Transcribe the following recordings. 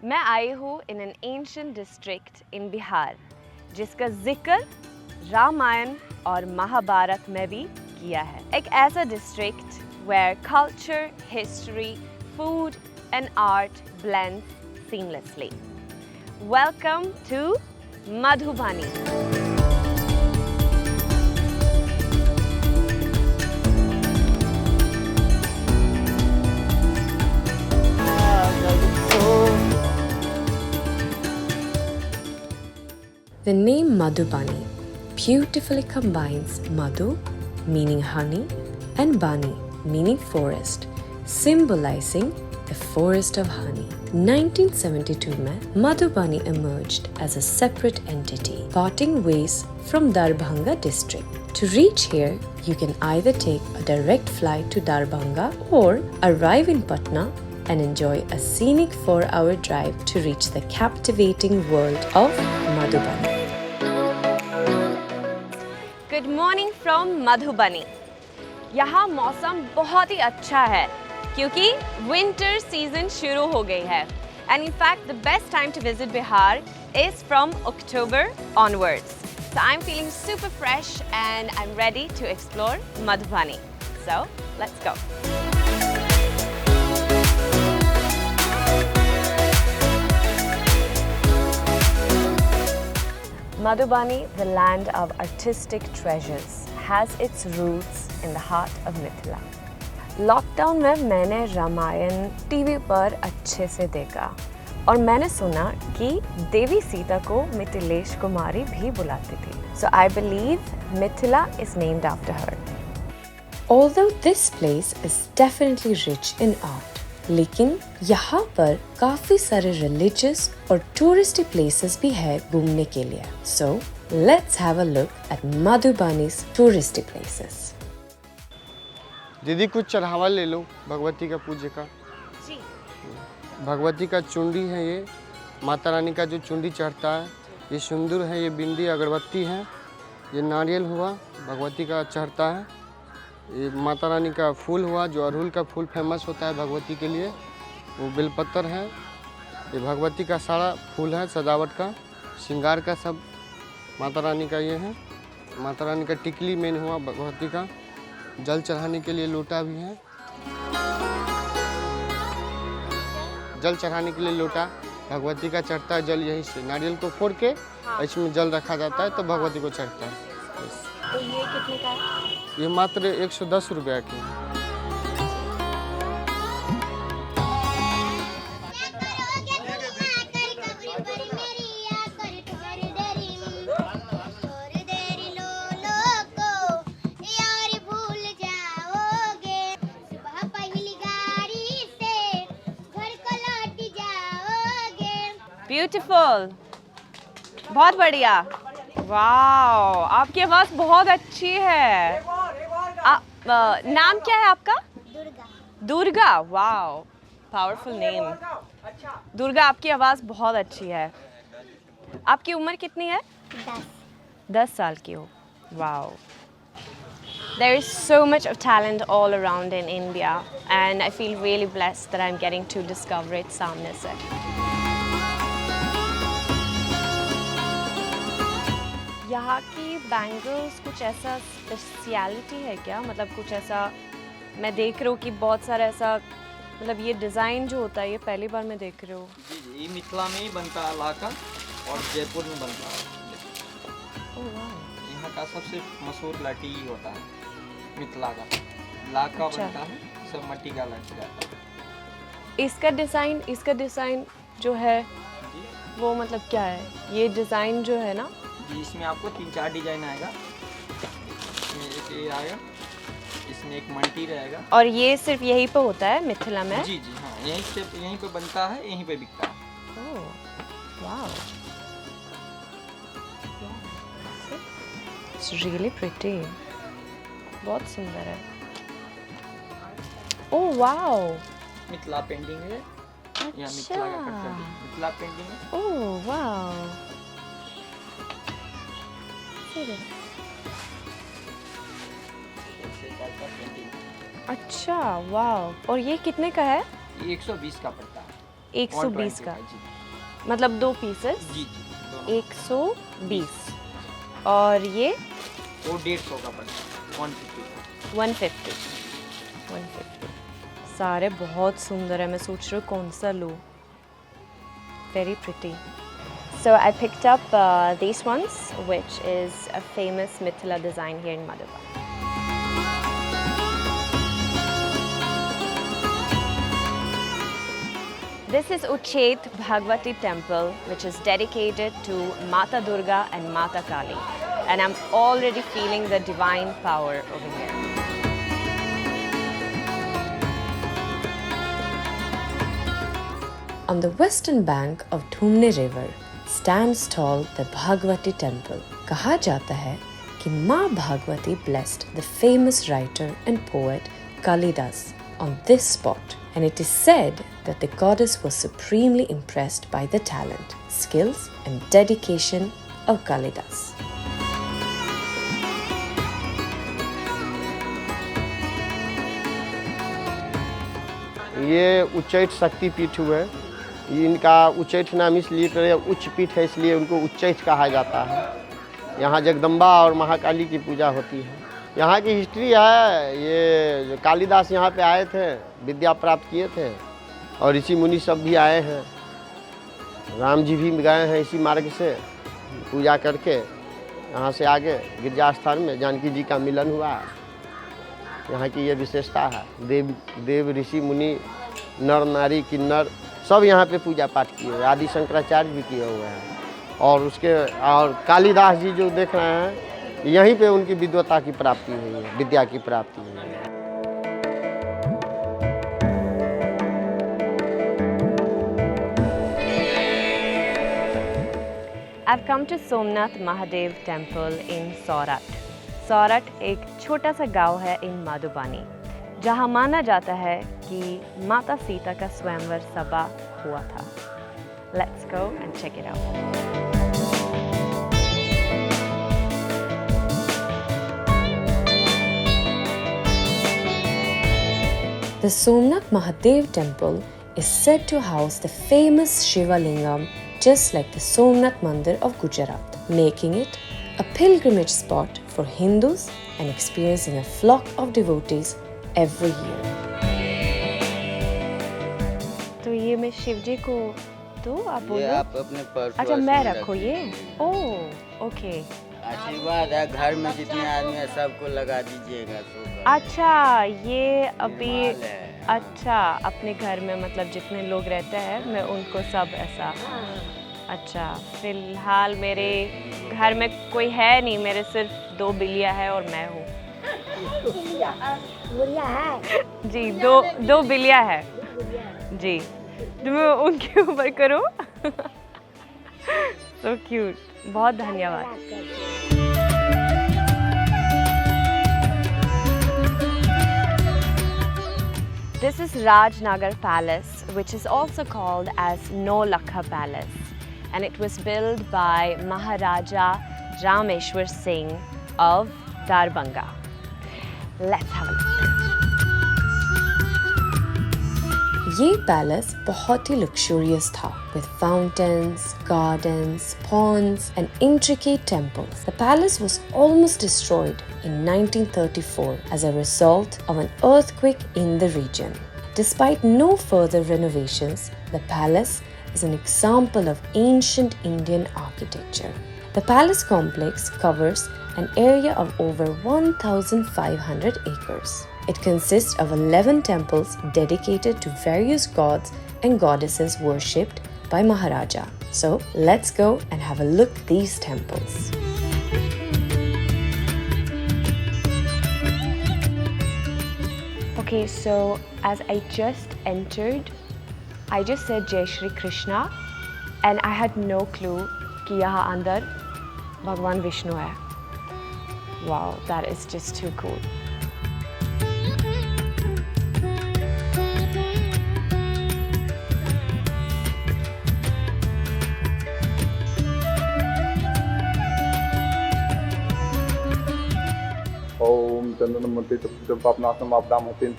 मैं आई हूँ in an ancient district in Bihar जिसका जिक्र रामायण और महाभारत में भी किया है। एक ऐसा district where culture, history, food and art blend seamlessly. Welcome to Madhubani. The name Madhubani beautifully combines Madhu, meaning honey, and Bani, meaning forest, symbolizing the forest of honey. 1972 में Madhubani emerged as a separate entity, parting ways from Darbhanga district. To reach here, you can either take a direct flight to Darbhanga or arrive in Patna and enjoy a scenic 4-hour drive to reach the captivating world of Madhubani. Good morning from Madhubani. यहाँ मौसम बहुत ही अच्छा है क्योंकि winter season शुरू हो गई है and in fact the best time to visit Bihar is from October onwards. So I'm feeling super fresh and I'm ready to explore Madhubani. So let's go. Madhubani, the land of artistic treasures, has its roots in the heart of Mithila. Lockdown में मैंने Ramayan TV पर अच्छे से देखा और मैंने सुना कि देवी सीता को मिथिलेश कुमारी भी बुलाती थी. So I believe Mithila is named after her. Although this place is definitely rich in art, लेकिन यहाँ पर काफी सारे religious और touristy places भी है घूमने के लिए. So let's have a look at Madhubani's touristy places. दीदी कुछ चढ़ावा ले लो भगवती का पूजे का. जी. भगवती का चुंडी है ये, माता रानी का जो चुंडी चढ़ता है, ये सिंदूर है, ये बिंदी अगरबत्ती है, ये नारियल हुआ भगवती का चढ़ता है, ये माता रानी का फूल हुआ जो अड़हुल का फूल फेमस होता है भगवती के लिए, वो बेलपत्र है, ये भगवती का सारा फूल है सजावट का, श्रृंगार का सब माता रानी का ये है. माता रानी का टिकली मेन हुआ भगवती का. जल चढ़ाने के लिए लोटा भी है. जल चढ़ाने के लिए लोटा भगवती का चढ़ता है जल यहीं से, नारियल को फोड़ के इसमें जल रखा जाता है तो भगवती को चढ़ता है. तो ये कितने का है? ये मात्र 110 रुपया की है. ब्यूटीफुल, बहुत बढ़िया. वाओ, आपकी आवाज़ बहुत अच्छी है. नाम क्या है आपका? Durga. Wow, powerful name. Durga, आपकी आवाज़ बहुत अच्छी है. आपकी उम्र कितनी है? 10 साल की हो. Wow. There is so much of talent all around in India and I feel really blessed that I'm getting to discover it सामने से. यहाँ की बैंगल्स कुछ ऐसा स्पेशलिटी है क्या? मतलब कुछ ऐसा मैं देख रही हूँ कि बहुत सारा ऐसा, मतलब ये डिज़ाइन जो होता है ये पहली बार मैं देख रही हूँ. जी, ये मिथिला में ही बनता है लाका और जयपुर में बनता है. ओह वाह. यहाँ का सबसे मशहूर लाठी ही होता है मिथिला का. लाका अच्छा. बनता है, सब मिट्टी का लाठी रहता है. इसका डिज़ाइन जो है वो मतलब क्या है? ये डिज़ाइन जो है ना, जी, इसमें आपको 3-4 डिजाइन आएगा. इसमें एक ये आएगा, इसमें एक मल्टी रहेगा. और ये सिर्फ यहीं पे होता है मिथिला में? जी जी हाँ, यहीं पे बनता है, यहीं पे बिकता है. Oh wow, it's really pretty. बहुत सुंदर है. Oh wow. मिथिला पेंटिंग है. यहाँ मिथिला का कट कर दी. मिथिला पेंटिंग है. Oh wow. अच्छा वाओ. और ये कितने का है? ये 120 का पड़ता है. 120 का, जी मतलब 2 पीसेस जी जी दोनों। 120। और ये वो 150 का पड़ता है, 150 150। सारे बहुत सुंदर है, मैं सोच रही हूँ कौन सा लूँ। Very pretty. So I picked up these ones, which is a famous Mithila design here in Madhubani. This is Uchet Bhagwati temple, which is dedicated to Mata Durga and Mata Kali, and I'm already feeling the divine power over here. On the western bank of Dhumne River stands tall the Bhagwati temple. कहा जाता है कि माँ Bhagwati blessed the famous writer and poet Kalidas on this spot, and it is said that the goddess was supremely impressed by the talent, skills, and dedication of Kalidas. ये उच्चैठ शक्तिपीठ हुए। इनका उच्चैठ नाम इसलिए तो उच्च पीठ है, इसलिए उनको उच्चैठ कहा जाता है। यहाँ जगदम्बा और महाकाली की पूजा होती है। यहाँ की हिस्ट्री है, ये कालिदास यहाँ पे आए थे, विद्या प्राप्त किए थे, और ऋषि मुनि सब भी आए हैं। राम जी भी गए हैं इसी मार्ग से पूजा करके। यहाँ से आगे गिरजा स्थान में जानकी जी का मिलन हुआ। यहाँ की ये विशेषता है। देव ऋषि मुनि, नर नारी किन्नर सब यहाँ पे पूजा पाठ किए हुए, आदि शंकराचार्य भी किए हुए हैं। और कालिदास जी जो देख रहे हैं, यहीं पे उनकी विद्वता की प्राप्ति हुई है, विद्या की प्राप्ति हुई है। I've come to Somnath Mahadev temple in Saurat. Saurat एक छोटा सा गांव है in Madhubani, जहां माना जाता है कि माता सीता का स्वयंवर सभा हुआ था। Let's go and check it out. The Somnath Mahadev temple is said to house the famous Shiva Lingam, just like the Somnath Mandir of Gujarat, making it a pilgrimage spot for Hindus and experiencing a flock of devotees every year. तो ये मैं शिव जी को दो, आप बोलो। ये आप अपने पर्स अच्छा मैं रखो ये। Oh okay. आशीर्वाद है, घर में जितने आदमी है सबको लगा दीजिएगा। अच्छा ये अभी माल है। अच्छा अपने घर में मतलब जितने लोग रहते हैं मैं उनको सब ऐसा। अच्छा फिलहाल मेरे घर में कोई है नहीं, मेरे सिर्फ 2 बिल्लियाँ हैं और मैं हूँ। जी दो बिल्लियाँ हैं जी, तो मैं उनके ऊपर करूँ। सो क्यूट, बहुत धन्यवाद। This is Rajnagar Palace, which is also called as Nolakha Palace, and it was built by Maharaja Rameshwar Singh of Darbhanga. Let's have a look. ये पैलेस बहुत ही luxurious था, with fountains, gardens, ponds, and intricate temples. The palace was almost destroyed in 1934 as a result of an earthquake in the region. Despite no further renovations, the palace is an example of ancient Indian architecture. The palace complex covers an area of over 1,500 acres. It consists of 11 temples dedicated to various gods and goddesses worshipped by Maharaja. So let's go and have a look at these temples. Okay, so as I just entered, I just said Jai Shri Krishna and I had no clue कि यहाँ अंदर भगवान विष्णु है. Wow, that is just too cool. ओम चंदनमते चंपापनासम आपदाम हतेन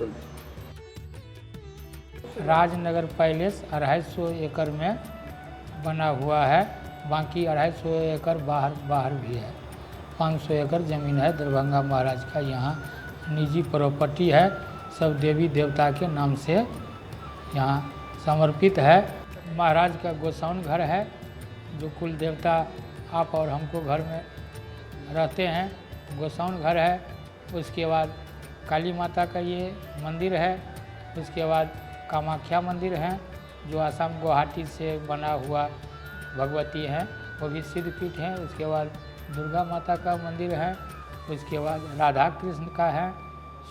राजनगर पैलेस 250 एकड़ में बना हुआ है, बाकी 250 एकड़ बाहर भी है। 500 एकड़ ज़मीन है दरभंगा महाराज का, यहाँ निजी प्रॉपर्टी है, सब देवी देवता के नाम से यहाँ समर्पित है। महाराज का गोसाउन घर है, जो कुल देवता आप और हमको घर में रहते हैं, गोसाउन घर है। उसके बाद काली माता का ये मंदिर है, उसके बाद कामाख्या मंदिर है, जो आसाम गुवाहाटी से बना हुआ भगवती हैं, वो भी सिद्धपीठ हैं। उसके बाद दुर्गा माता का मंदिर है, उसके बाद राधा कृष्ण का है,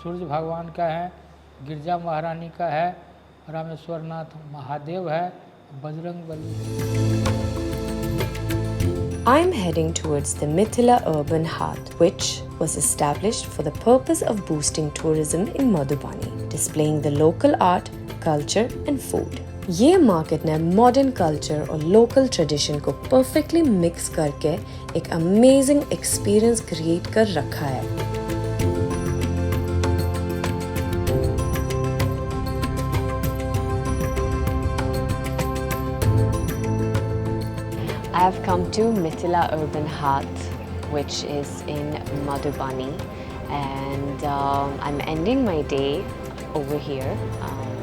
सूर्य भगवान का है, गिरजा महारानी का है, रामेश्वरनाथ महादेव है, Bajrang Bali. I'm heading towards the Mithila Urban Heart, which was established for the purpose of boosting tourism in Madhubani, displaying the local art, culture and food. ये मार्केट ने मॉडर्न कल्चर और लोकल ट्रेडिशन को परफेक्टली मिक्स करके एक amazing experience create कर रखा है। I have come to Mithila Urban Heart, which is in Madhubani, and I'm ending my day over here,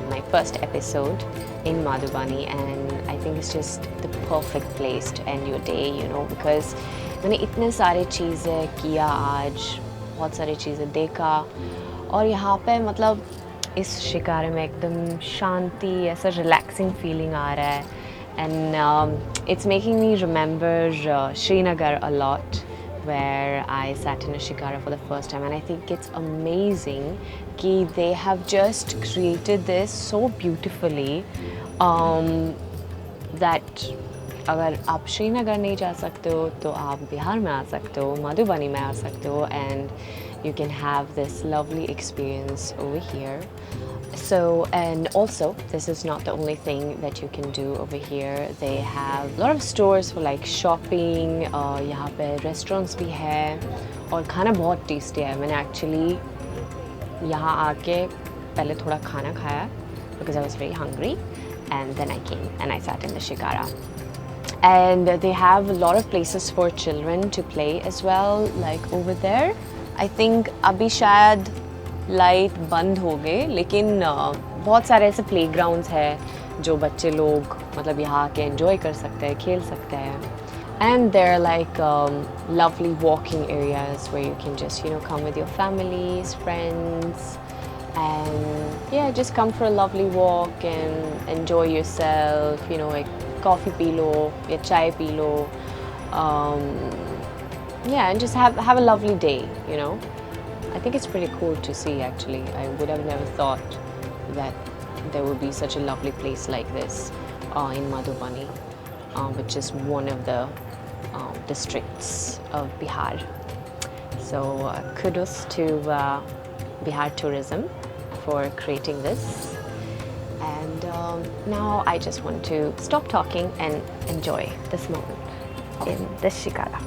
my first episode in Madhubani, and I think it's just the perfect place to end your day, you know, because मैंने इतने सारे चीज़ें किया आज, बहुत सारी चीज़ें देखा, और यहाँ पे मतलब इस शिकारे में एकदम शांति, ऐसा रिलैक्सिंग फीलिंग आ रहा है। And it's making me remember Srinagar a lot, where I sat in a shikara for the first time, and I think it's amazing that they have just created this so beautifully that अगर आप श्रीनगर नहीं जा सकते हो तो आप बिहार में आ सकते हो, मधुबनी में आ सकते हो, and you can have this lovely experience over here. So, and also, this is not the only thing that you can do over here. They have a lot of stores for like shopping. यहाँ पे restaurants भी है और खाना बहुत tasty है। मैंने actually यहाँ आके पहले थोड़ा खाना खाया because I was very hungry, and then I came and I sat in the shikara. And they have a lot of places for children to play as well, like over there. I think अभी शायद light बंद हो गए, लेकिन बहुत सारे ऐसे playgrounds हैं जो बच्चे लोग मतलब यहाँ आके एंजॉय कर सकते हैं, खेल सकते हैं। And there are like lovely walking areas where you can just, you know, come with your families, friends, and yeah, just come for a lovely walk and enjoy yourself, you know, like coffee pee lo ya chai pee lo, yeah, and just have a lovely day, you know. I think it's pretty cool to see actually. I would have never thought that there would be such a lovely place like this in Madhubani, which is one of the districts of Bihar. So kudos to Bihar Tourism for creating this. And now I just want to stop talking and enjoy this moment in this shikara.